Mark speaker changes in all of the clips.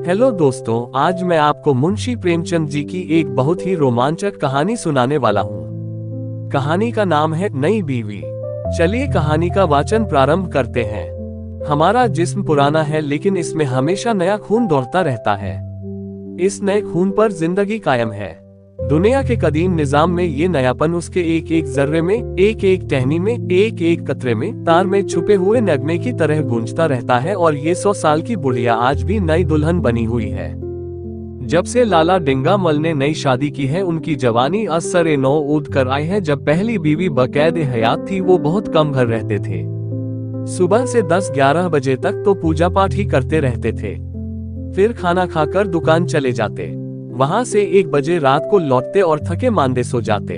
Speaker 1: Hello दोस्तों, आज मैं आपको मुंशी प्रेमचंद जी की एक बहुत ही रोमांचक कहानी सुनाने वाला हूँ। कहानी का नाम है नई बीवी। चलिए कहानी का वाचन प्रारंभ करते हैं। हमारा जिस्म पुराना है, लेकिन इसमें हमेशा नया खून दौड़ता रहता है। इस नए खून पर जिंदगी कायम है। दुनिया के कदीम निजाम में ये नयापन उसके एक एक जर्रे में, एक एक टहनी में, एक एक कतरे में, तार में छुपे हुए नगमे की तरह गूंजता रहता है। और ये 100 साल की बुढ़िया आज भी नई दुल्हन बनी हुई है। जब से लाला डिंगामल ने नई शादी की है, उनकी जवानी असर नौ ऊद कर आई है। जब पहली बीवी बकैद हयात थी, वो बहुत कम घर रहते थे। सुबह से 10-11 बजे तक तो पूजा पाठ ही करते रहते थे। फिर खाना खाकर दुकान चले जाते। वहां से 1 बजे रात को लौटते और थके मांदे सो जाते।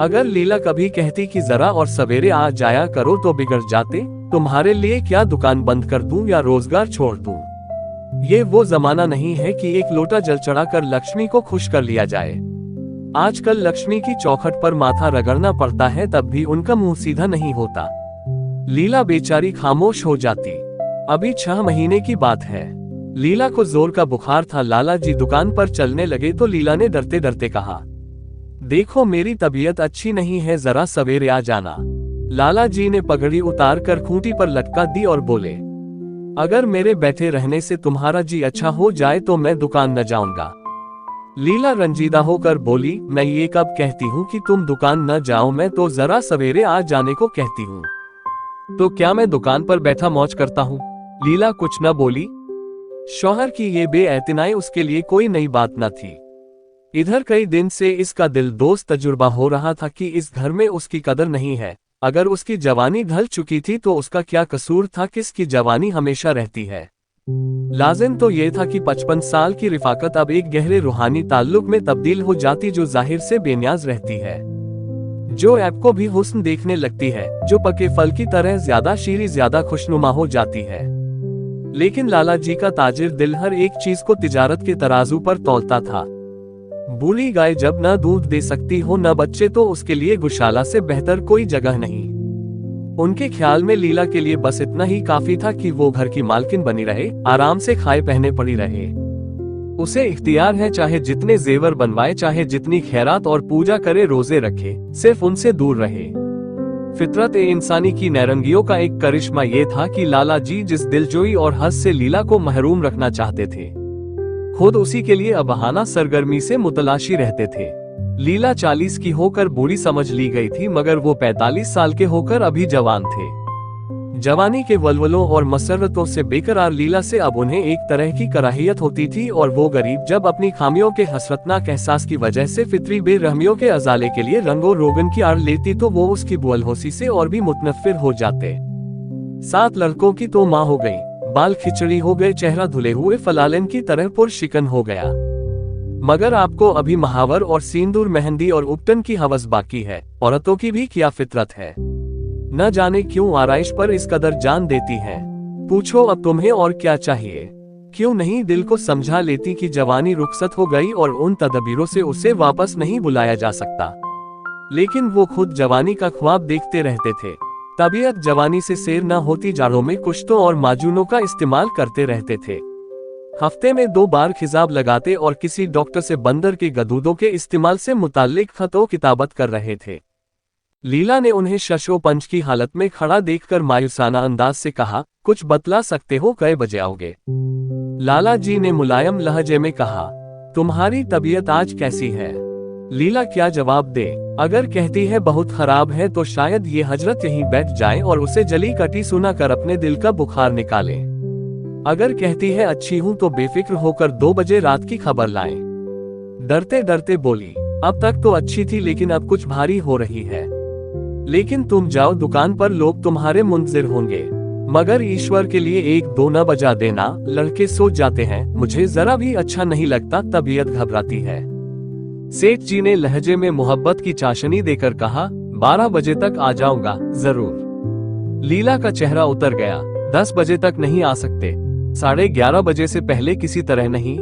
Speaker 1: अगर लीला कभी कहती कि जरा और सवेरे आ जाया करो तो बिगड़ जाते। तुम्हारे लिए क्या दुकान बंद कर दूं या रोजगार छोड़ दूं? ये वो जमाना नहीं है कि एक लोटा जल चढ़ाकर लक्ष्मी को खुश कर लिया जाए। आजकल लक्ष्मी की चौखट पर माथा रगड़ना पड़ता है, तब भी उनका मुंह सीधा नहीं होता। लीला बेचारी खामोश हो जाती। अभी 6 महीने की बात है। लीला को जोर का बुखार था। लाला जी दुकान पर चलने लगे तो लीला ने डरते डरते कहा, देखो मेरी तबीयत अच्छी नहीं है, जरा सवेरे आ जाना। लाला जी ने पगड़ी उतार कर खूंटी पर लटका दी और बोले, अगर मेरे बैठे रहने से तुम्हारा जी अच्छा हो जाए तो मैं दुकान न जाऊंगा। लीला रंजीदा होकर बोली, मैं ये कब कहती हूँ कि तुम दुकान न जाओ, मैं तो जरा सवेरे आ जाने को कहती हूँ। तो क्या मैं दुकान पर बैठा मौज करता हूँ? लीला कुछ न बोली। शौहर की ये बेएतनाई उसके लिए कोई नई बात न थी। इधर कई दिन से इसका दिल दोस्त तजुर्बा हो रहा था कि इस घर में उसकी कदर नहीं है। अगर उसकी जवानी ढल चुकी थी तो उसका क्या कसूर था, किसकी जवानी हमेशा रहती है। लाजिम तो ये था कि 55 साल की रिफाकत अब एक गहरे रूहानी ताल्लुक में तब्दील हो जाती, जो जाहिर से बेनियाज रहती है, जो ऐप को भी हुस्न देखने लगती है, जो पके फल की तरह ज्यादा शीरी, ज्यादा खुशनुमा हो जाती है। लेकिन लाला जी का ताजिर दिल हर एक चीज को तिजारत के तराजू पर तौलता था। बूढ़ी गाय जब न दूध दे सकती हो न बच्चे, तो उसके लिए गौशाला से बेहतर कोई जगह नहीं। उनके ख्याल में लीला के लिए बस इतना ही काफी था कि वो घर की मालकिन बनी रहे, आराम से खाए पहने पड़ी रहे। उसे इख्तियार है, चाहे जितने जेवर बनवाए, चाहे जितनी खैरात और पूजा करे, रोजे रखे, सिर्फ उनसे दूर रहे। फितरत इंसानी की नैरंगियों का एक करिश्मा ये था कि लाला जी जिस दिलजोई और हंस से लीला को महरूम रखना चाहते थे, खुद उसी के लिए अबहाना सरगर्मी से मुतलाशी रहते थे। लीला 40 की होकर बूढ़ी समझ ली गई थी, मगर वो 45 साल के होकर अभी जवान थे। जवानी के वलवलों और मसरतों से बेकरार लीला से अब उन्हें एक तरह की कराहियत होती थी, और वो गरीब जब अपनी खामियों के हसरतनाक एहसास की वजह से फितरी बेरहमियों के अजाले के लिए रंगो रोगन की आड़ लेती, तो वो उसकी बुअलहोसी से और भी मुतनफ्फिर हो जाते। 7 लड़कों की तो माँ हो गई, बाल खिचड़ी हो गए, चेहरा धुले हुए फलालन की तरह पुरशिकन हो गया। मगर आपको अभी महावर और सिंदूर, मेहंदी और उपटन की हवस बाकी है। औरतों की भी क्या फितरत है, न जाने क्यों आराइश पर इस कदर जान देती हैं। पूछो अब तुम्हें और क्या चाहिए? क्यों नहीं दिल को समझा लेती कि जवानी रुखसत हो गई और उन तदबीरों से उसे वापस नहीं बुलाया जा सकता। लेकिन वो खुद जवानी का ख्वाब देखते रहते थे। तबीयत जवानी से सैर न होती, जाड़ों में कुश्तों और माजूनों का इस्तेमाल करते रहते थे। हफ्ते में 2 बार खिजाब लगाते और किसी डॉक्टर से बंदर के गदूदों के इस्तेमाल से मुताल्लिक खतों किताबत कर रहे थे। लीला ने उन्हें शशो पंच की हालत में खड़ा देखकर मायूसाना अंदाज से कहा, कुछ बतला सकते हो, कई बजे आओगे? लाला जी ने मुलायम लहजे में कहा, तुम्हारी तबीयत आज कैसी है? लीला क्या जवाब दे? अगर कहती है बहुत खराब है तो शायद ये हजरत यहीं बैठ जाएं और उसे जली कटी सुना कर अपने दिल का बुखार निकालें। अगर कहती है अच्छी हूं तो बेफिक्र होकर 2 बजे रात की खबर लाएं। डरते डरते बोली, अब तक तो अच्छी थी, लेकिन अब कुछ भारी हो रही है। लेकिन तुम जाओ दुकान पर, लोग तुम्हारे मुंतजिर होंगे। मगर ईश्वर के लिए 1-2 न बजा देना, लड़के सो जाते हैं, मुझे जरा भी अच्छा नहीं लगता, तबीयत घबराती है। सेठ जी ने लहजे में मोहब्बत की चाशनी देकर कहा, 12 बजे तक आ जाऊंगा जरूर। लीला का चेहरा उतर गया। 10 बजे तक नहीं आ सकते? 11:30 बजे से पहले किसी तरह नहीं?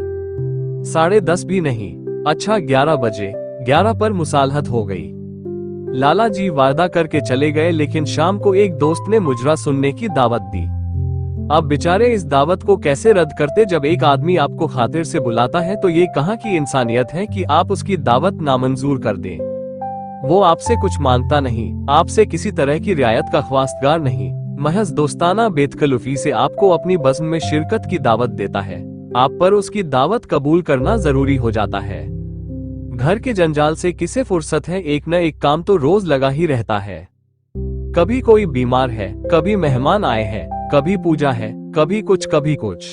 Speaker 1: 10:30 भी नहीं? अच्छा 11 बजे। 11 पर मुसालहत हो गई। लाला जी वादा करके चले गए, लेकिन शाम को एक दोस्त ने मुजरा सुनने की दावत दी। आप बेचारे इस दावत को कैसे रद्द करते? जब एक आदमी आपको खातिर से बुलाता है तो ये कहाँ की इंसानियत है कि आप उसकी दावत नामंजूर कर दें। वो आपसे कुछ मांगता नहीं, आपसे किसी तरह की रियायत का ख्वास्तगार नहीं, महज दोस्ताना बेतकल्लुफी से आपको अपनी बज़्म में शिरकत की दावत देता है। आप पर उसकी दावत कबूल करना जरूरी हो जाता है। घर के जंजाल से किसे फुर्सत है? एक न एक काम तो रोज लगा ही रहता है। कभी कोई बीमार है, कभी मेहमान आए हैं, कभी पूजा है, कभी कुछ कभी कुछ।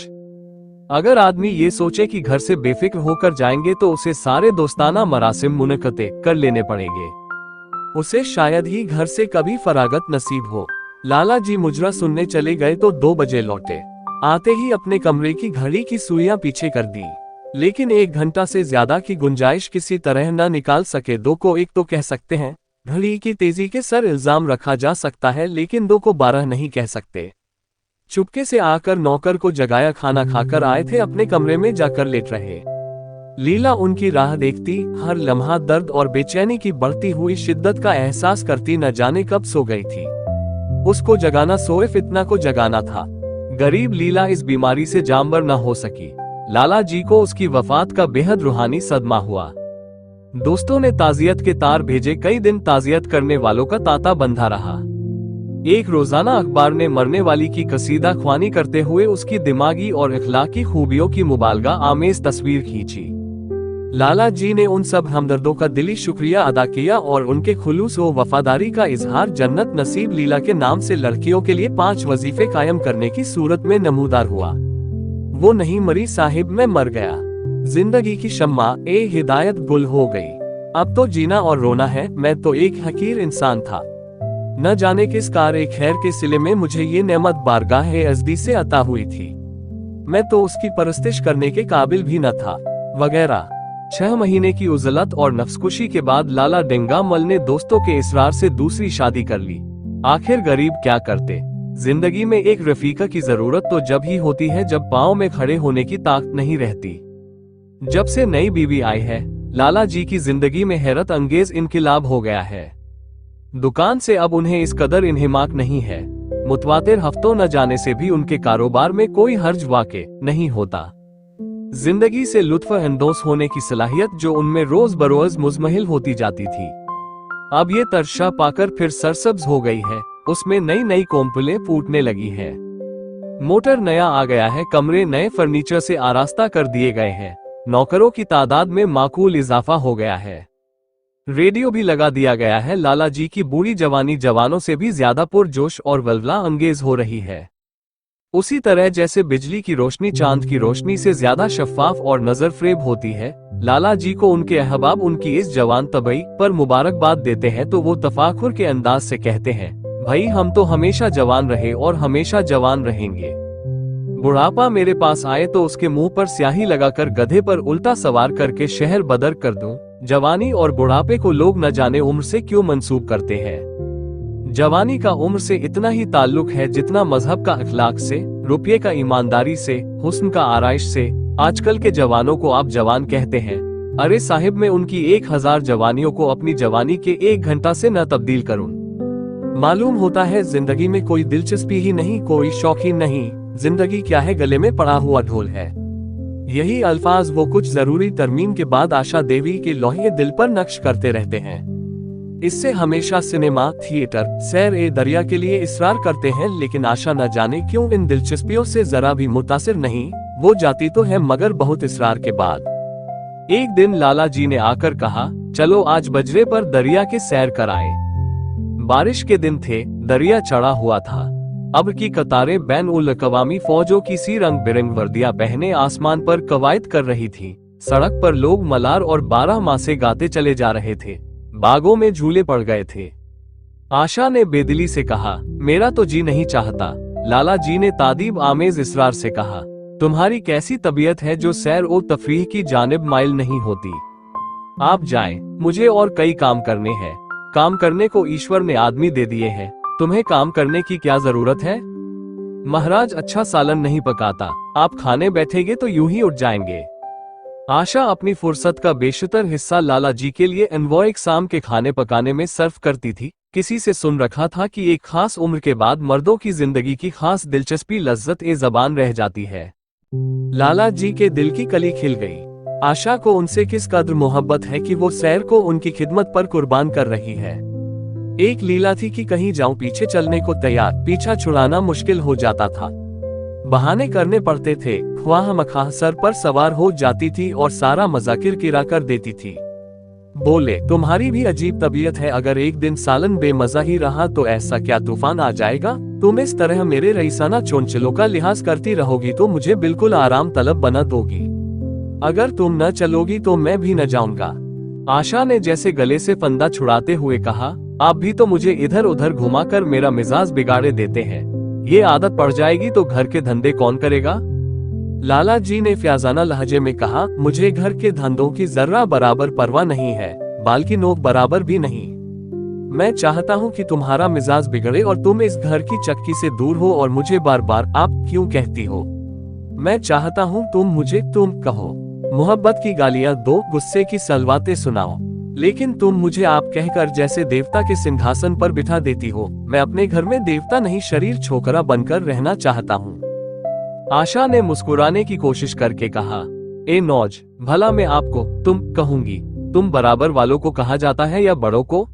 Speaker 1: अगर आदमी ये सोचे कि घर से बेफिक्र होकर जाएंगे तो उसे सारे दोस्ताना मरासिम मुनक़ते कर लेने पड़ेंगे। उसे शायद ही घर से कभी फरागत नसीब हो। लाला जी मुजरा सुनने चले गए तो 2 बजे लौटे। आते ही अपने कमरे की घड़ी की सुइयां पीछे कर दी, लेकिन 1 घंटा से ज्यादा की गुंजाइश किसी तरह न निकाल सके। 2 को 1 तो कह सकते हैं, घड़ी की तेजी के सर इल्जाम रखा जा सकता है, लेकिन 2 को 12 नहीं कह सकते। चुपके से आकर नौकर को जगाया। खाना खाकर आए थे, अपने कमरे में जाकर लेट रहे। लीला उनकी राह देखती, हर लम्हा दर्द और बेचैनी की बढ़ती हुई शिद्दत का एहसास करती, न जाने कब सो गई थी। उसको जगाना सोए फितना को जगाना था। गरीब लीला इस बीमारी से जामबर न हो सकी। लाला जी को उसकी वफात का बेहद रूहानी सदमा हुआ। दोस्तों ने ताजियत के तार भेजे। कई दिन ताजियत करने वालों का तांता बंधा रहा। एक रोजाना अखबार ने मरने वाली की कसीदा ख्वानी करते हुए उसकी दिमागी और इखलाकी खूबियों की मुबालगा आमेज तस्वीर खींची। लाला जी ने उन सब हमदर्दों का दिली शुक्रिया अदा किया और उनके खुलूस व वफादारी का इजहार जन्नत नसीब लीला के नाम से लड़कियों के लिए 5 वजीफे कायम करने की सूरत में नमूदार हुआ। वो नहीं मरी साहिब, मैं मर गया। जिंदगी की शम्मा ए हिदायत गुल हो गई। अब तो जीना और रोना है। मैं तो एक हकीर इंसान था। न जाने किस कार खैर के सिले में मुझे ये नेमत बारगाह अज़दी से अता हुई थी। मैं तो उसकी परस्तिश करने के काबिल भी न था, वगैरह। 6 महीने की उजलत और नफ्सकुशी के बाद लाला डेंगामल ने दोस्तों के इसरार से दूसरी शादी कर ली। आखिर गरीब क्या करते? जिंदगी में एक रफीका की जरूरत तो जब ही होती है जब पांव में खड़े होने की ताकत नहीं रहती। जब से नई बीवी आई है, लाला जी की जिंदगी में हैरत अंगेज इनकिलाब हो गया है। दुकान से अब उन्हें इस कदर इन्हिमाक नहीं है। मुतवातिर हफ्तों न जाने से भी उनके कारोबार में कोई हर्ज वाक़े नहीं होता। जिंदगी से लुत्फ अंदोज होने की सलाहियत जो उनमें रोज बरोज मुजमहिल होती जाती थी, अब ये तरशा पाकर फिर सरसब्ज हो गई है। उसमें नई नई कोम्पलें फूटने लगी हैं। मोटर नया आ गया है, कमरे नए फर्नीचर से आरास्ता कर दिए गए हैं, नौकरों की तादाद में माकूल इजाफा हो गया है, रेडियो भी लगा दिया गया है। लाला जी की बूढ़ी जवानी जवानों से भी ज्यादा पुरजोश और वल्वला अंगेज हो रही है। उसी तरह जैसे बिजली की रोशनी चांद की रोशनी से ज्यादा शफ्फाफ और नजर फ्रेब होती है, लाला जी को उनके अहबाब उनकी इस जवान तबई पर मुबारकबाद देते हैं तो वो तफाखुर के अंदाज से कहते हैं, भाई हम तो हमेशा जवान रहे और हमेशा जवान रहेंगे। बुढ़ापा मेरे पास आए तो उसके मुंह पर स्याही लगाकर गधे पर उल्टा सवार करके शहर बदर कर दूं। जवानी और बुढ़ापे को लोग न जाने उम्र से क्यों मंसूब करते हैं। जवानी का उम्र से इतना ही ताल्लुक है जितना मजहब का अखलाक से, रुपये का ईमानदारी से, हुस्न का आराइश से। आजकल के जवानों को आप जवान कहते हैं। अरे साहिब, मैं उनकी 1000 जवानियों को अपनी जवानी के 1 घंटा से न तब्दील करूं। मालूम होता है जिंदगी में कोई दिलचस्पी ही नहीं, कोई शौक ही नहीं। जिंदगी क्या है, गले में पड़ा हुआ ढोल है। यही अल्फाज वो कुछ जरूरी तरमीम के बाद आशा देवी के लोहे दिल पर नक्श करते रहते हैं। इससे हमेशा सिनेमा, थिएटर, सैर ए दरिया के लिए इसरार करते हैं, लेकिन आशा न जाने क्यों इन दिलचस्पियों से जरा भी मुतासिर नहीं। वो जाती तो है मगर बहुत इसरार के बाद। एक दिन लाला जी ने आकर कहा, चलो आज बजरे पर दरिया के सैर कराएं। बारिश के दिन थे, दरिया चढ़ा हुआ था। अब की कतारें बैन उल अक़वामी फौजों की सी रंग बिरंग वर्दियां पहने आसमान पर कवायद कर रही थी। सड़क पर लोग मलार और 12 मासे गाते चले जा रहे थे। बागों में झूले पड़ गए थे। आशा ने बेदिली से कहा, मेरा तो जी नहीं चाहता। लाला जी ने तादीब आमेज इसरार से कहा, तुम्हारी कैसी तबीयत है जो सैर ओ तफरीह की जानिब माइल नहीं होती। आप जाएं, मुझे और कई काम करने हैं। काम करने को ईश्वर ने आदमी दे दिए हैं, तुम्हें काम करने की क्या जरूरत है। महाराज अच्छा सालन नहीं पकाता, आप खाने बैठेंगे तो यूं ही उठ जाएंगे। आशा अपनी फुर्सत का बेशतर हिस्सा लाला जी के लिए एनवॉय शाम के खाने पकाने में सर्फ करती थी। किसी से सुन रखा था कि एक खास उम्र के बाद मर्दों की जिंदगी की खास दिलचस्पी लज्जत ए जबान रह जाती है। लाला जी के दिल की कली खिल गई। आशा को उनसे किस कद्र मोहब्बत है कि वो सैर को उनकी खिदमत पर कुर्बान कर रही है। एक लीला थी कि कहीं जाऊं पीछे चलने को तैयार, पीछा छुड़ाना मुश्किल हो जाता था। बहाने करने पड़ते थे, ख्वाह मखाह सर पर सवार हो जाती थी और सारा मजा किरकिरा कर देती थी। बोले, तुम्हारी भी अजीब तबीयत है, अगर एक दिन सालन बेमजा ही रहा तो ऐसा क्या तूफान आ जाएगा? तुम इस तरह मेरे रईसाना चोंचलों का लिहाज करती रहोगी तो मुझे बिल्कुल आराम तलब बना दोगी। अगर तुम न चलोगी तो मैं भी न जाऊंगा। आशा ने जैसे गले से फंदा छुड़ाते हुए कहा, आप भी तो मुझे इधर उधर घुमाकर मेरा मिजाज बिगाड़े देते हैं। ये आदत पड़ जाएगी तो घर के धंधे कौन करेगा? लाला जी ने फ्याजाना लहजे में कहा, मुझे घर के धंधों की जर्रा बराबर परवाह नहीं है, बाल की नोक बराबर भी नहीं। मैं चाहता हूँ कि तुम्हारा मिजाज बिगड़े और तुम इस घर की चक्की से दूर हो और मुझे बार बार आप क्यों कहती हो। मैं चाहता हूँ तुम मुझे तुम कहो, मोहब्बत की गालियाँ दो, गुस्से की सलवातें सुनाओ, लेकिन तुम मुझे आप कहकर जैसे देवता के सिंहासन पर बिठा देती हो। मैं अपने घर में देवता नहीं, शरीर छोकरा बनकर रहना चाहता हूँ। आशा ने मुस्कुराने की कोशिश करके कहा, ए नौज, भला मैं आपको तुम कहूंगी? तुम बराबर वालों को कहा जाता है या बड़ों को?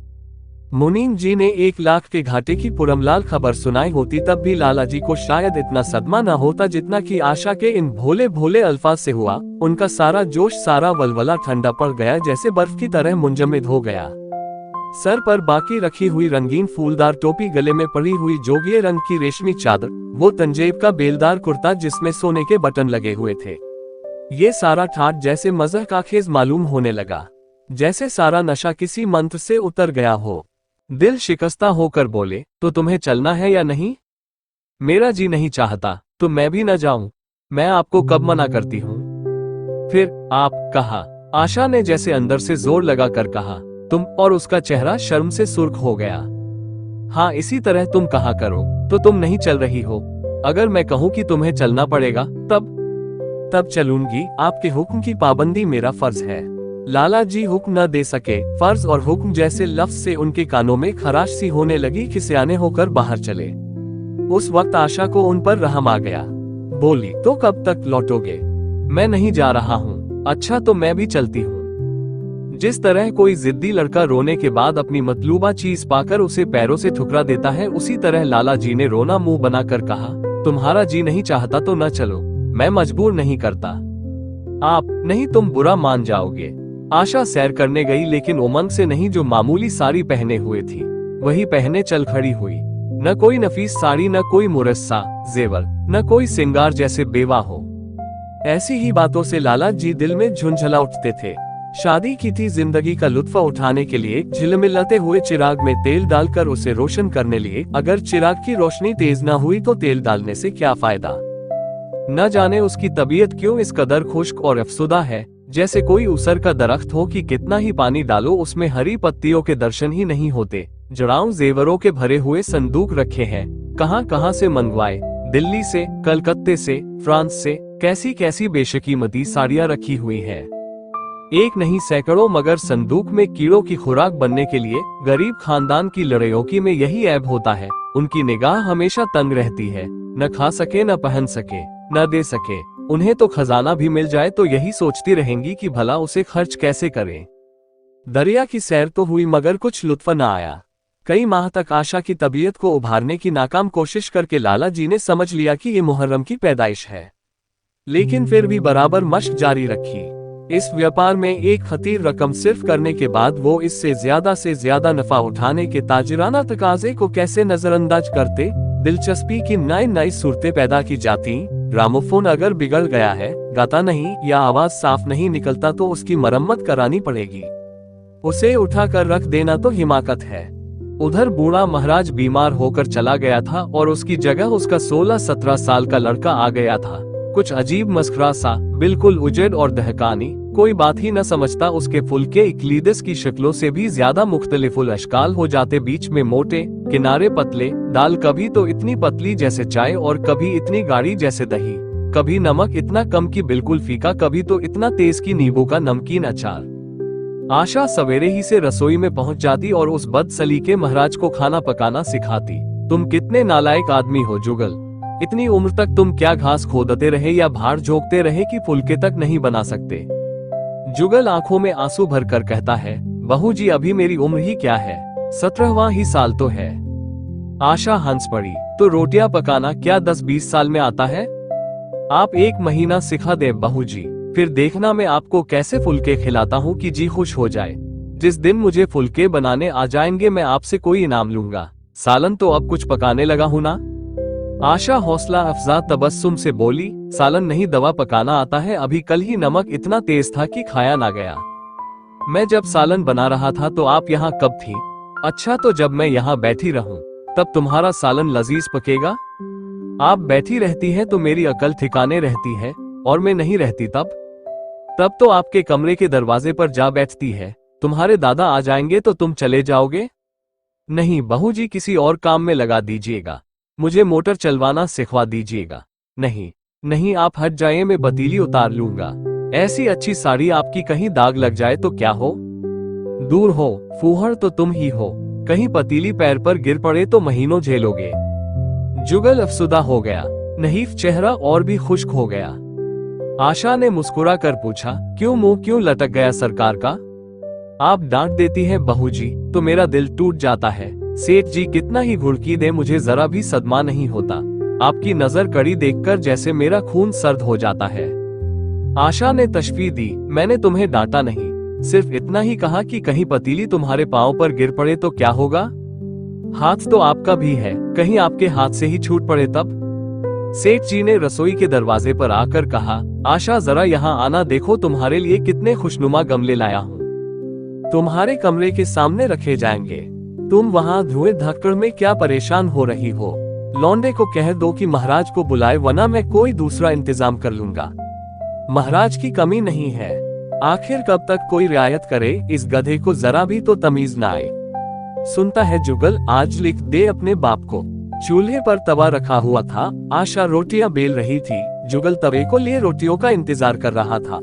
Speaker 1: मुनीम जी ने 1 लाख के घाटे की पुरमलाल खबर सुनाई होती तब भी लाला जी को शायद इतना सदमा न होता जितना कि आशा के इन भोले भोले अल्फाज से हुआ। उनका सारा जोश, सारा वलवला ठंडा पड़ गया, जैसे बर्फ की तरह मुंजमद हो गया। सर पर बाकी रखी हुई रंगीन फूलदार टोपी, गले में पड़ी हुई जोगिए रंग की रेशमी चादर, वो तंजेब का बेलदार कुर्ता जिसमें सोने के बटन लगे हुए थे, ये सारा ठाट जैसे मज़ह का खेज मालूम होने लगा, जैसे सारा नशा किसी मंत्र से उतर गया हो। दिल शिकस्ता होकर बोले, तो तुम्हें चलना है या नहीं? मेरा जी नहीं चाहता तो मैं भी न जाऊं। मैं आपको कब मना करती हूँ? फिर आप कहा। आशा ने जैसे अंदर से जोर लगा कर कहा, तुम, और उसका चेहरा शर्म से सुर्ख हो गया। हाँ, इसी तरह तुम कहा करो। तो तुम नहीं चल रही हो? अगर मैं कहूँ कि तुम्हें चलना पड़ेगा तब चलूंगी। आपके हुक्म की पाबंदी मेरा फर्ज है। लाला जी हुक्म न दे सके। फर्ज और हुक्म जैसे लफ्ज से उनके कानों में खराश सी होने लगी कि सियाने होकर बाहर चले। उस वक्त आशा को उन पर रहम आ गया। बोली, तो कब तक लौटोगे? मैं नहीं जा रहा हूँ। अच्छा, तो मैं भी चलती हूँ। जिस तरह कोई जिद्दी लड़का रोने के बाद अपनी मतलूबा चीज पाकर उसे पैरों से ठुकरा देता है, उसी तरह लाला जी ने रोना मुंह बनाकर कहा, तुम्हारा जी नहीं चाहता तो न चलो, मैं मजबूर नहीं करता। आप नहीं, तुम बुरा मान जाओगे। आशा सैर करने गई, लेकिन उमंग से नहीं, जो मामूली साड़ी पहने हुए थी वही पहने चल खड़ी हुई। न कोई नफीस साड़ी, न कोई मुरस्सा जेवर, न कोई सिंगार जैसे बेवा हो। ऐसी ही बातों से लाला जी दिल में झुंझला उठते थे। शादी की थी, जिंदगी का लुत्फ उठाने के लिए झिलमिलाते हुए चिराग में तेल डालकर उसे रोशन करने लिए। अगर चिराग की रोशनी तेज न हुई तो तेल डालने से क्या फायदा? न जाने उसकी तबीयत क्यों इस कदर खुश्क और अफसुदा है, जैसे कोई उसर का दरख्त हो कि कितना ही पानी डालो उसमें हरी पत्तियों के दर्शन ही नहीं होते। जड़ाऊ जेवरों के भरे हुए संदूक रखे हैं, कहां कहां से मंगवाए, दिल्ली से, कलकत्ते से, फ्रांस से, कैसी कैसी बेशकीमती साड़ियां रखी हुई हैं। एक नहीं सैकड़ों, मगर संदूक में कीड़ों की खुराक बनने के लिए। गरीब खानदान की लड़ाइयों में यही ऐब होता है, उनकी निगाह हमेशा तंग रहती है। न खा सके, न पहन सके, न दे सके, उन्हें तो खजाना भी मिल जाए तो यही सोचती रहेंगी कि भला उसे खर्च कैसे करें। दरिया की सैर तो हुई मगर कुछ लुत्फ न आया। कई माह तक आशा की तबीयत को उभारने की नाकाम कोशिश करके लाला जी ने समझ लिया कि ये मुहर्रम की पैदाइश है, लेकिन फिर भी बराबर मशक जारी रखी। इस व्यापार में एक खतीर रकम सिर्फ करने के बाद वो इससे ज्यादा से ज्यादा नफा उठाने के ताजिराना तकाजे को कैसे नजरअंदाज करते। दिलचस्पी की नई नई सूरतें पैदा की जाती। ग्रामोफोन अगर बिगड़ गया है, गाता नहीं या आवाज साफ नहीं निकलता तो उसकी मरम्मत करानी पड़ेगी, उसे उठा कर रख देना तो हिमाकत है। उधर बूढ़ा महाराज बीमार होकर चला गया था और उसकी जगह उसका 16-17 साल का लड़का आ गया था। कुछ अजीब मस्खरा सा, बिल्कुल उजड़ और दहकानी, कोई बात ही न समझता। उसके फुल्के इक्लीदस की शक्लों से भी ज्यादा मुख्तलिफुल अशकाल हो जाते, बीच में मोटे, किनारे पतले, दाल कभी तो इतनी पतली जैसे चाय और कभी इतनी गाढ़ी जैसे दही, कभी नमक इतना कम कि बिल्कुल फीका, कभी तो इतना तेज कि नींबू का नमकीन अचार। आशा सवेरे ही से रसोई में पहुंच जाती और उस बदसलीके महाराज को खाना पकाना सिखाती। तुम कितने नालायक आदमी हो जुगल, इतनी उम्र तक तुम क्या घास खोदते रहे या भार झोंकते रहे कि फुलके तक नहीं बना सकते। जुगल आंखों में आंसू भरकर कहता है, बहू जी अभी मेरी उम्र ही क्या है, 17वां ही साल तो है। आशा हंस पड़ी, तो रोटियां पकाना क्या 10-20 साल में आता है? आप 1 महीना सिखा दे बहू जी, फिर देखना मैं आपको कैसे फुलके खिलाता हूँ कि जी खुश हो जाए। जिस दिन मुझे फुलके बनाने आ जाएंगे मैं आपसे कोई इनाम लूंगा। सालन तो अब कुछ पकाने लगा हूं ना। आशा हौसला अफजा तबस्सुम से बोली, सालन नहीं दवा पकाना आता है, अभी कल ही नमक इतना तेज था कि खाया ना गया। मैं जब सालन बना रहा था तो आप यहाँ कब थी? अच्छा तो जब मैं यहाँ बैठी रहूं तब तुम्हारा सालन लजीज पकेगा। आप बैठी रहती है तो मेरी अकल ठिकाने रहती है, और मैं नहीं रहती तब तो आपके कमरे के दरवाजे पर जा बैठती है। तुम्हारे दादा आ जाएंगे तो तुम चले जाओगे? नहीं बहू जी, किसी और काम में लगा दीजिएगा, मुझे मोटर चलवाना सिखवा दीजिएगा। नहीं नहीं आप हट जाइए, मैं पतीली उतार लूंगा। ऐसी अच्छी साड़ी आपकी कहीं दाग लग जाए तो क्या हो? दूर हो, फूहड़ तो तुम ही हो, कहीं पतीली पैर पर गिर पड़े तो महीनों झेलोगे। जुगल अफसुदा हो गया, नहीफ चेहरा और भी खुश्क हो गया। आशा ने मुस्कुरा कर पूछा, क्यों मुंह क्यों लटक गया सरकार का? आप डांट देती हैं बहू जी तो मेरा दिल टूट जाता है। सेठ जी कितना ही घुड़की दे मुझे जरा भी सदमा नहीं होता। आपकी नजर कड़ी देखकर जैसे मेरा खून सर्द हो जाता है। आशा ने तशफी दी, मैंने तुम्हें डांटा नहीं, सिर्फ इतना ही कहा कि कहीं पतीली तुम्हारे पांव पर गिर पड़े तो क्या होगा? हाथ तो आपका भी है, कहीं आपके हाथ से ही छूट पड़े तब? सेठ जी ने रसोई के दरवाजे पर आकर कहा, आशा जरा यहाँ आना, देखो तुम्हारे लिए कितने खुशनुमा गमले लाया हूँ। तुम्हारे कमरे के सामने रखे जाएंगे। तुम वहाँ धुएं धक्कड़ में क्या परेशान हो रही हो? लौंडे को कह दो कि महाराज को बुलाए, वरना मैं कोई दूसरा इंतजाम कर लूंगा। महाराज की कमी नहीं है, आखिर कब तक कोई रियायत करे? इस गधे को जरा भी तो तमीज ना आए। सुनता है जुगल, आज लिख दे अपने बाप को। चूल्हे पर तवा रखा हुआ था, आशा रोटियां बेल रही थी, जुगल तवे को लिए रोटियों का इंतजार कर रहा था।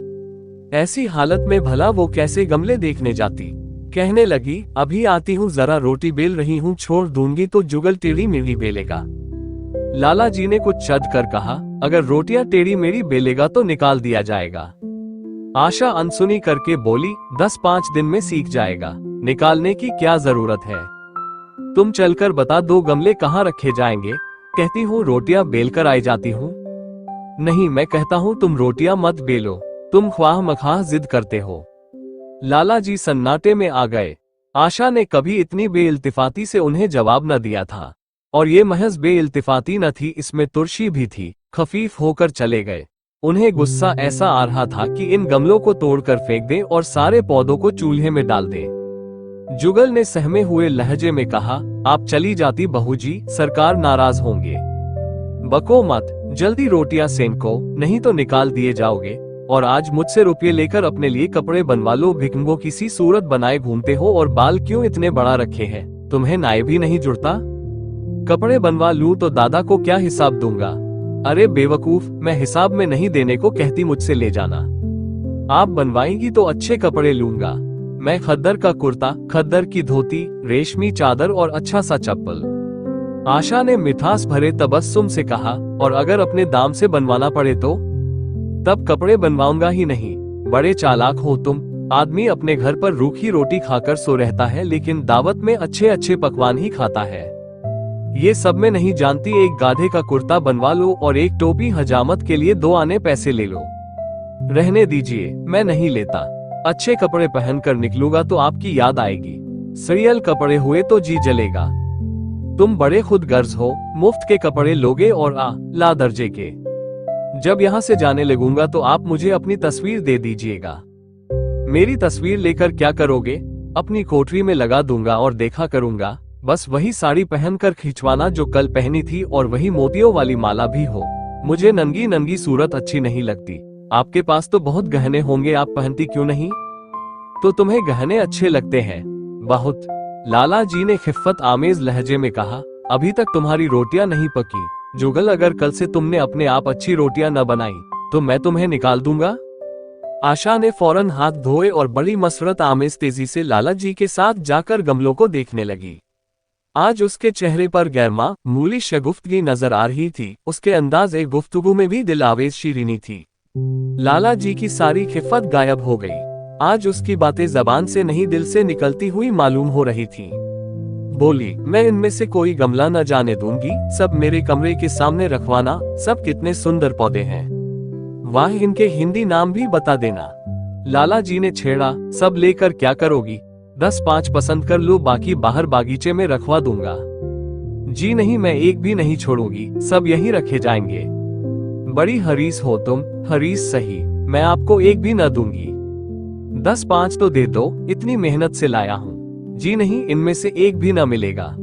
Speaker 1: ऐसी हालत में भला वो कैसे गमले देखने जाती? कहने लगी, अभी आती हूँ, जरा रोटी बेल रही हूँ, छोड़ दूंगी तो जुगल टेढ़ी मेढ़ी बेलेगा। लाला जी ने कुछ चढ़ कर कहा, अगर रोटियां टेढ़ी मेढ़ी बेलेगा तो निकाल दिया जाएगा। आशा अनसुनी करके बोली, 10-5 दिन में सीख जाएगा, निकालने की क्या जरूरत है? तुम चलकर बता दो गमले कहाँ रखे जाएंगे। कहती हूँ रोटियां बेलकर आई जाती हूँ। नहीं, मैं कहता हूँ तुम रोटियां मत बेलो, तुम ख्वाह मखाह जिद करते हो। लाला जी सन्नाटे में आ गए। आशा ने कभी इतनी बेइल्तिफाती से उन्हें जवाब न दिया था, और ये महज बेइल्तिफाती न थी, इसमें तुर्शी भी थी। खफीफ होकर चले गए। उन्हें गुस्सा ऐसा आ रहा था कि इन गमलों को तोड़कर फेंक दें और सारे पौधों को चूल्हे में डाल दें। जुगल ने सहमे हुए लहजे में कहा, आप चली जाती बहू जी, सरकार नाराज होंगे। बको मत, जल्दी रोटियां सेंको, नहीं तो निकाल दिए जाओगे। और आज मुझसे रुपये लेकर अपने लिए कपड़े बनवा लो। भिखमंगों की सी सूरत बनाए घूमते हो, और बाल क्यों इतने बड़ा रखे हैं? तुम्हें नाई भी नहीं जुड़ता? कपड़े बनवा लूं तो दादा को क्या हिसाब दूंगा? अरे बेवकूफ, मैं हिसाब में नहीं देने को कहती, मुझसे ले जाना। आप बनवाएंगी तो अच्छे कपड़े लूंगा मैं, खद्दर का कुर्ता, खद्दर की धोती, रेशमी चादर और अच्छा सा चप्पल। आशा ने मिठास भरे तबस्सुम से कहा, और अगर अपने दाम से बनवाना पड़े तो? तब कपड़े बनवाऊंगा ही नहीं। बड़े चालाक हो तुम। आदमी अपने घर पर रूखी रोटी खाकर सो रहता है, लेकिन दावत में अच्छे अच्छे पकवान ही खाता है। ये सब में नहीं जानती, एक गाधे का कुर्ता बनवा लो और एक टोपी हजामत के लिए 2 आने पैसे ले लो। रहने दीजिए, मैं नहीं लेता। अच्छे कपड़े पहनकर निकलूंगा तो आपकी याद आएगी। सीरियल कपड़े हुए तो जी जलेगा। तुम बड़े खुद गर्ज हो, मुफ्त के कपड़े लोगे और ला दर्जे के। जब यहाँ से जाने लगूंगा तो आप मुझे अपनी तस्वीर दे दीजिएगा। मेरी तस्वीर लेकर क्या करोगे? अपनी कोठरी में लगा दूंगा और देखा करूंगा। बस वही साड़ी पहनकर खिंचवाना जो कल पहनी थी, और वही मोतियों वाली माला भी हो। मुझे नंगी नंगी सूरत अच्छी नहीं लगती। आपके पास तो बहुत गहने होंगे, आप पहनती क्यों नहीं? तो तुम्हें गहने अच्छे लगते हैं? बहुत। लाला जी ने खिफ्फत आमेज लहजे में कहा, अभी तक तुम्हारी रोटियां नहीं पकी। जुगल, अगर कल से तुमने अपने आप अच्छी रोटियां न बनाई तो मैं तुम्हें निकाल दूंगा। आशा ने फौरन हाथ धोए और बड़ी मसरत आमेज तेजी से लाला जी के साथ जाकर गमलों को देखने लगी। आज उसके चेहरे पर गैरमा मूली शगुफ्तगी नजर आ रही थी। उसके अंदाज़े गुफ्तगू में भी दिलावेज शीरीनी थी। लाला जी की सारी खिफत गायब हो गई। आज उसकी बातें जबान से नहीं दिल से निकलती हुई मालूम हो रही थी। बोली, मैं इनमें से कोई गमला न जाने दूंगी, सब मेरे कमरे के सामने रखवाना। सब कितने सुंदर पौधे हैं, वाह, इनके हिंदी नाम भी बता देना। लाला जी ने छेड़ा, सब लेकर क्या करोगी? 10-5 पसंद कर लो, बाकी बाहर बागीचे में रखवा दूंगा। जी नहीं, मैं एक भी नहीं छोड़ूंगी, सब यहीं रखे जाएंगे। बड़ी हरीस हो तुम। हरीस सही, मैं आपको एक भी न दूंगी। 10-5 तो दे दो, इतनी मेहनत से लाया हूँ। जी नहीं, इनमें से एक भी न मिलेगा।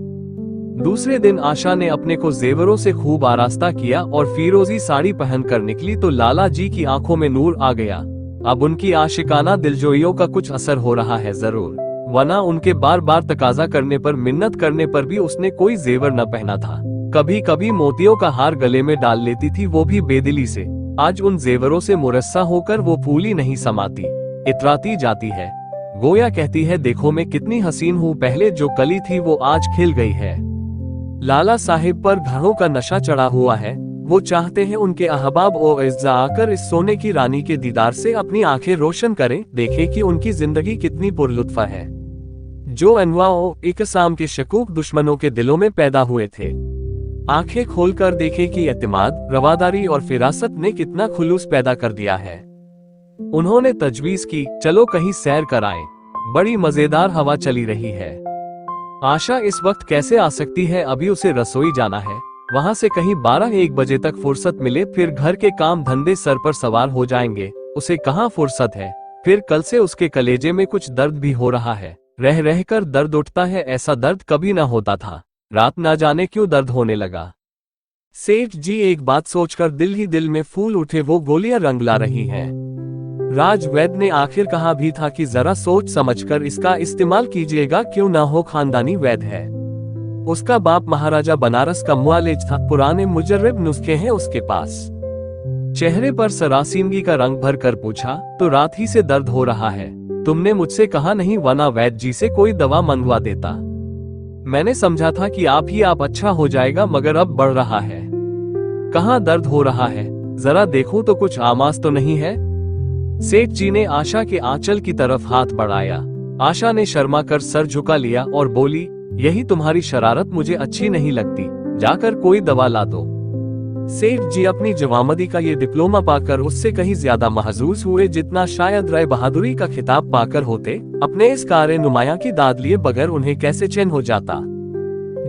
Speaker 1: दूसरे दिन आशा ने अपने को जेवरों से खूब आरास्ता किया और फीरोजी साड़ी पहनकर निकली तो लाला जी की आंखों में नूर आ गया। अब उनकी आशिकाना दिलजोइयों का कुछ असर हो रहा है जरूर, वरना उनके बार बार तकाजा करने पर, मिन्नत करने पर भी उसने कोई जेवर न पहना था। कभी कभी मोतियों का हार गले में डाल लेती थी, वो भी बेदिली से। आज उन जेवरों से मुरस्सा होकर वो फूली नहीं समाती, इतराती जाती है। गोया कहती है, देखो मैं कितनी हसीन हूँ, पहले जो कली थी वो आज खिल गई है। लाला साहिब पर घरों का नशा चढ़ा हुआ है। वो चाहते हैं उनके अहबाब और इज्जा आकर इस सोने की रानी के दीदार से अपनी आंखें रोशन करें, देखें कि उनकी जिंदगी कितनी पुरलुत्फा है। जो अनवाओ इकसाम के शकूक दुश्मनों के दिलों में पैदा हुए थे, आंखें खोलकर देखे कि एतमाद, रवादारी और फिरासत ने कितना खुलूस पैदा कर दिया है। उन्होंने तजवीज की, चलो कहीं सैर कराएं, बड़ी मजेदार हवा चली रही है। आशा इस वक्त कैसे आ सकती है, अभी उसे रसोई जाना है, वहां से कहीं 12-1 बजे तक फुर्सत मिले, फिर घर के काम धंधे सर पर सवार हो जाएंगे। उसे कहाँ फुर्सत है। फिर कल से उसके कलेजे में कुछ दर्द भी हो रहा है, रह रहकर दर्द उठता है, ऐसा दर्द कभी न होता था। रात ना जाने क्यों दर्द होने लगा। सेठ जी एक बात सोचकर दिल ही दिल में फूल उठे, वो गोलियां रंगला रही हैं। राज वैद्य ने आखिर कहा भी था कि जरा सोच समझकर इसका इस्तेमाल कीजिएगा, क्यों ना हो खानदानी वैद्य है। उसका बाप महाराजा बनारस का मुआलिज था, पुराने मुजर्रिब नुस्खे हैं उसके पास। चेहरे पर सरासीनगी का रंग भर कर पूछा, तो रात ही से दर्द हो रहा है, तुमने मुझसे कहा नहीं, वरना वैद्य जी से कोई दवा मंगवा देता। मैंने समझा था कि आप अच्छा हो जाएगा, मगर अब बढ़ रहा है। कहाँ दर्द हो रहा है, जरा देखूं तो कुछ आमास तो नहीं है। सेठ जी ने आशा के आंचल की तरफ हाथ बढ़ाया। आशा ने शर्मा कर सर झुका लिया और बोली, यही तुम्हारी शरारत मुझे अच्छी नहीं लगती, जाकर कोई दवा ला दो। सेठ जी अपनी जवामदी का ये डिप्लोमा पाकर उससे कहीं ज्यादा महजूज हुए जितना शायद राय बहादुरी का खिताब पाकर होते। अपने इस कारे नुमाया की दाद लिए बगैर उन्हें कैसे चैन हो जाता।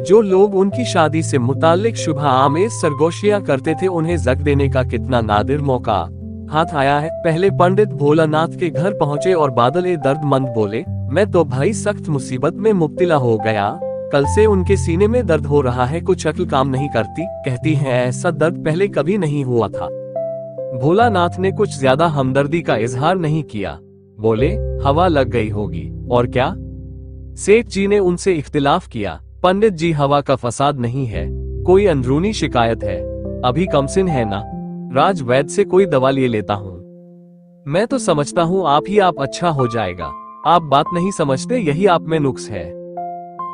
Speaker 1: जो लोग उनकी शादी से मुताल्लिक शुभ आमेज सरगोशियां करते थे, उन्हें जग देने का कितना नादिर मौका हाथ आया है। पहले पंडित भोलानाथ के घर पहुंचे और बादल दर्दमंद बोले, मैं तो भाई सख्त मुसीबत में मुब्तला हो गया, कल से उनके सीने में दर्द हो रहा है, कुछ अक्ल काम नहीं करती, कहती है ऐसा दर्द पहले कभी नहीं हुआ था। भोलानाथ ने कुछ ज्यादा हमदर्दी का इजहार नहीं किया, बोले हवा लग गई होगी। और क्या? सेठ जी ने उनसे इख्तिलाफ किया, पंडित जी हवा का फसाद नहीं है, कोई अंदरूनी शिकायत है, अभी कमसिन है ना, राज वैद्य से कोई दवा ले लेता हूँ। मैं तो समझता हूँ आप अच्छा हो जाएगा, आप बात नहीं समझते, यही आप में नुक्स है।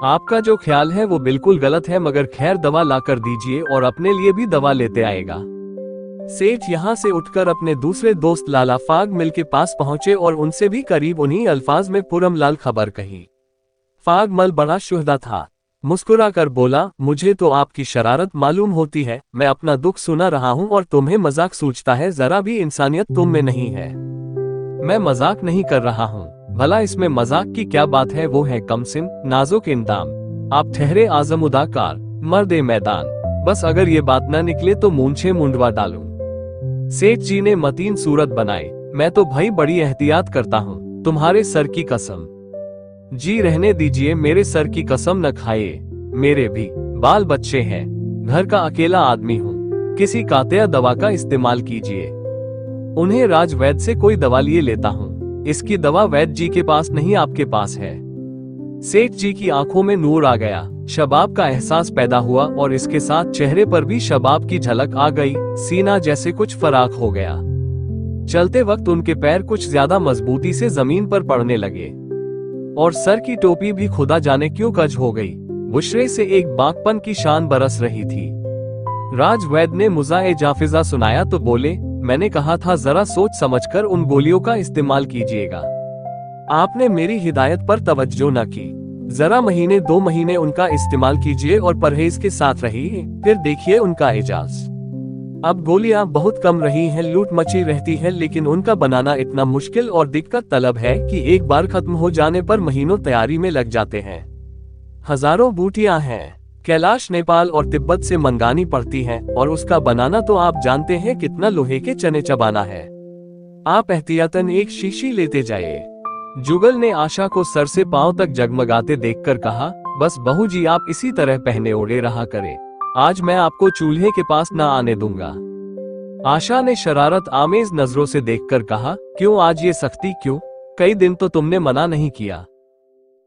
Speaker 1: आपका जो ख्याल है वो बिल्कुल गलत है, मगर खैर दवा लाकर दीजिए और अपने लिए भी दवा लेते आएगा। सेठ यहाँ से उठकर अपने दूसरे दोस्त लाला फाग मिल के पास पहुंचे और उनसे भी करीब उन्हीं अल्फाज में पुरम लाल खबर कही। फाग मल बड़ा शुहदा था, मुस्कुरा कर बोला, मुझे तो आपकी शरारत मालूम होती है, मैं अपना दुख सुना रहा हूँ और तुम्हें मजाक सूझता है, जरा भी इंसानियत तुम में नहीं है। मैं मजाक नहीं कर रहा हूँ, भला इसमें मजाक की क्या बात है, वो है कमसिन, नाजुक इंदाम, आप ठहरे आजम उदाकार, मर्दे मैदान, बस अगर ये बात न निकले तो मूंछे मुंडवा डालूं। सेठ जी ने मतीन सूरत बनाई, मैं तो भाई बड़ी एहतियात करता हूँ, तुम्हारे सर की कसम। जी रहने दीजिए, मेरे सर की कसम न खाइए, मेरे भी बाल बच्चे हैं, घर का अकेला आदमी हूँ, किसी कातिया दवा का इस्तेमाल कीजिए। उन्हें राज वैद्य से कोई दवा लिए लेता हूँ, इसकी दवा वैद्य जी के पास नहीं आपके पास है। सेठ जी की आंखों में नूर आ गया, शबाब का एहसास पैदा हुआ और इसके साथ चेहरे पर भी शबाब की झलक आ गई, सीना जैसे कुछ फराक हो गया। चलते वक्त उनके पैर कुछ ज्यादा मजबूती से जमीन पर पड़ने लगे और सर की टोपी भी खुदा जाने क्यों कज हो गई। बुशरे से एक बागपन की शान बरस रही थी। राजवैद्य ने मुज़ा-ए-जाफिज़ा सुनाया तो बोले, मैंने कहा था जरा सोच समझकर उन गोलियों का इस्तेमाल कीजिएगा। आपने मेरी हिदायत पर तवज्जो न की। जरा महीने 2 महीने उनका इस्तेमाल कीजिए और परहेज के साथ रहिए, फिर देखिए उनका एजाज। अब गोलियां बहुत कम रही हैं, लूट मची रहती है, लेकिन उनका बनाना इतना मुश्किल और दिक्कत तलब है कि एक बार खत्म हो जाने पर महीनों तैयारी में लग जाते हैं। हजारों बूटियां हैं, कैलाश नेपाल और तिब्बत से मंगानी पड़ती हैं, और उसका बनाना तो आप जानते हैं कितना लोहे के चने चबाना है। आप एहतियातन एक शीशी लेते जाइए। जुगल ने आशा को सर से पांव तक जगमगाते देखकर कहा, बस बहू जी आप इसी तरह पहने ओढ़े रहा करें, आज मैं आपको चूल्हे के पास न आने दूंगा। आशा ने शरारत आमेज नजरों से देखकर कहा, क्यों आज ये सख्ती क्यों? कई दिन तो तुमने मना नहीं किया।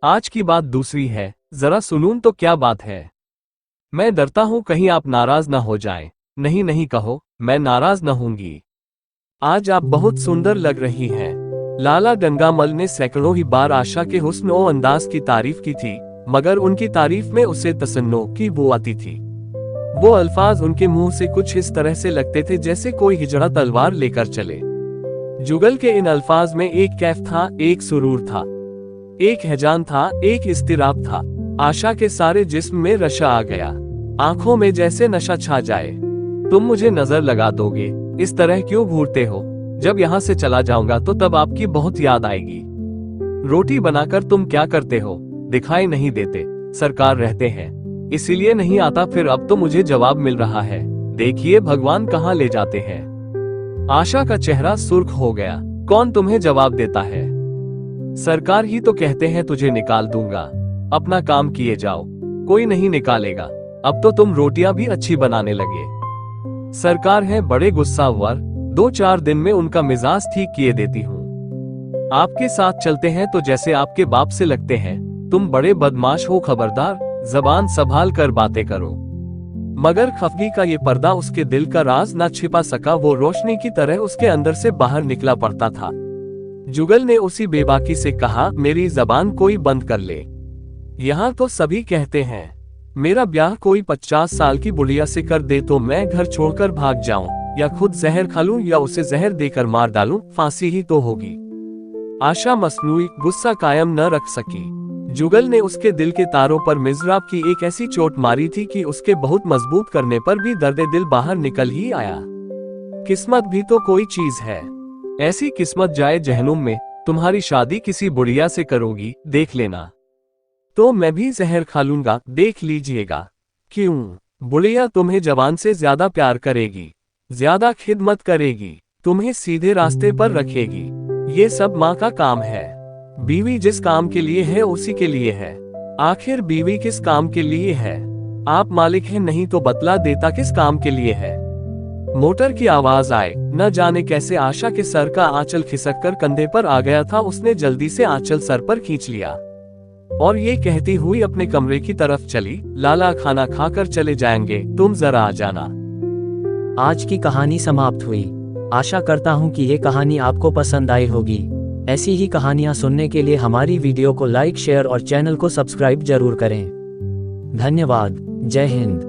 Speaker 1: आज की बात दूसरी है, जरा सुनूं तो क्या बात है? मैं डरता हूं कहीं आप नाराज न हो जाएं। नहीं नहीं कहो, मैं नाराज न होंगी। आज आप बहुत सुंदर लग रही हैं। लाला गंगामल ने सैकड़ों ही बार आशा के हुस्न और अंदाज की तारीफ की थी, मगर उनकी तारीफ में उसे तसन्नो की बू आती थी। वो अल्फाज उनके मुंह से कुछ इस तरह से लगते थे जैसे कोई हिजड़ा तलवार लेकर चले। जुगल के इन अल्फाज में एक कैफ था, एक सुरूर था, एक हैजान था, एक इस्तिराब था। आशा के सारे जिस्म में रशा आ गया, आंखों में जैसे नशा छा जाए। तुम मुझे नजर लगा दोगे, इस तरह क्यों घूरते हो? जब यहाँ से चला जाऊंगा तो तब आपकी बहुत याद आएगी। रोटी बनाकर तुम क्या करते हो? दिखाई नहीं देते, सरकार रहते हैं इसीलिए नहीं आता। फिर अब तो मुझे जवाब मिल रहा है, देखिए भगवान कहाँ ले जाते हैं। आशा का चेहरा सुर्ख हो गया। कौन तुम्हें जवाब देता है? सरकार ही तो कहते हैं तुझे निकाल दूंगा, अपना काम किए जाओ। कोई नहीं निकालेगा, अब तो तुम रोटियां भी अच्छी बनाने लगे। सरकार है बड़े गुस्सावर, 2-4 दिन में उनका मिजाज ठीक किए देती हूँ। आपके साथ चलते हैं तो जैसे आपके बाप से लगते हैं। तुम बड़े बदमाश हो, खबरदार, जबान संभाल कर बातें करो। मगर खफगी का ये पर्दा उसके दिल का राज न छिपा सका। वो रोशनी की तरह उसके अंदर से बाहर निकला पड़ता था। जुगल ने उसी बेबाकी से कहा, मेरी जबान कोई बंद कर ले। यहाँ तो सभी कहते हैं मेरा ब्याह कोई 50 साल की बुढ़िया से कर दे तो मैं घर छोड़कर भाग जाऊं, या खुद जहर खा लूं, या उसे जहर देकर मार डालूं, फांसी ही तो होगी। आशा मसनूई गुस्सा कायम न रख सकी। जुगल ने उसके दिल के तारों पर मिज़राब की एक ऐसी चोट मारी थी कि उसके बहुत मजबूत करने पर भी दर्द दिल बाहर निकल ही आया। किस्मत भी तो कोई चीज है, ऐसी किस्मत जाए जहनुम में। तुम्हारी शादी किसी बुढ़िया से करोगी, देख लेना, तो मैं भी जहर खा लूंगा, देख लीजिएगा। क्यों? बुढ़िया तुम्हें जवान से ज्यादा प्यार करेगी, ज्यादा खिदमत करेगी, तुम्हें सीधे रास्ते पर रखेगी। ये सब माँ का काम है। बीवी जिस काम के लिए है उसी के लिए है। आखिर बीवी किस काम के लिए है? आप मालिक हैं, नहीं तो बतला देता किस काम के लिए है। मोटर की आवाज आए, न जाने कैसे आशा के सर का आंचल खिसक कर कंधे पर आ गया था। उसने जल्दी से आंचल सर पर खींच लिया और ये कहती हुई अपने कमरे की तरफ चली, लाला खाना खाकर चले जाएंगे, तुम जरा आ जाना।
Speaker 2: आज की कहानी समाप्त हुई। आशा करता हूँ कि ये कहानी आपको पसंद आई होगी। ऐसी ही कहानियाँ सुनने के लिए हमारी वीडियो को लाइक, शेयर और चैनल को सब्सक्राइब जरूर करें। धन्यवाद। जय हिंद।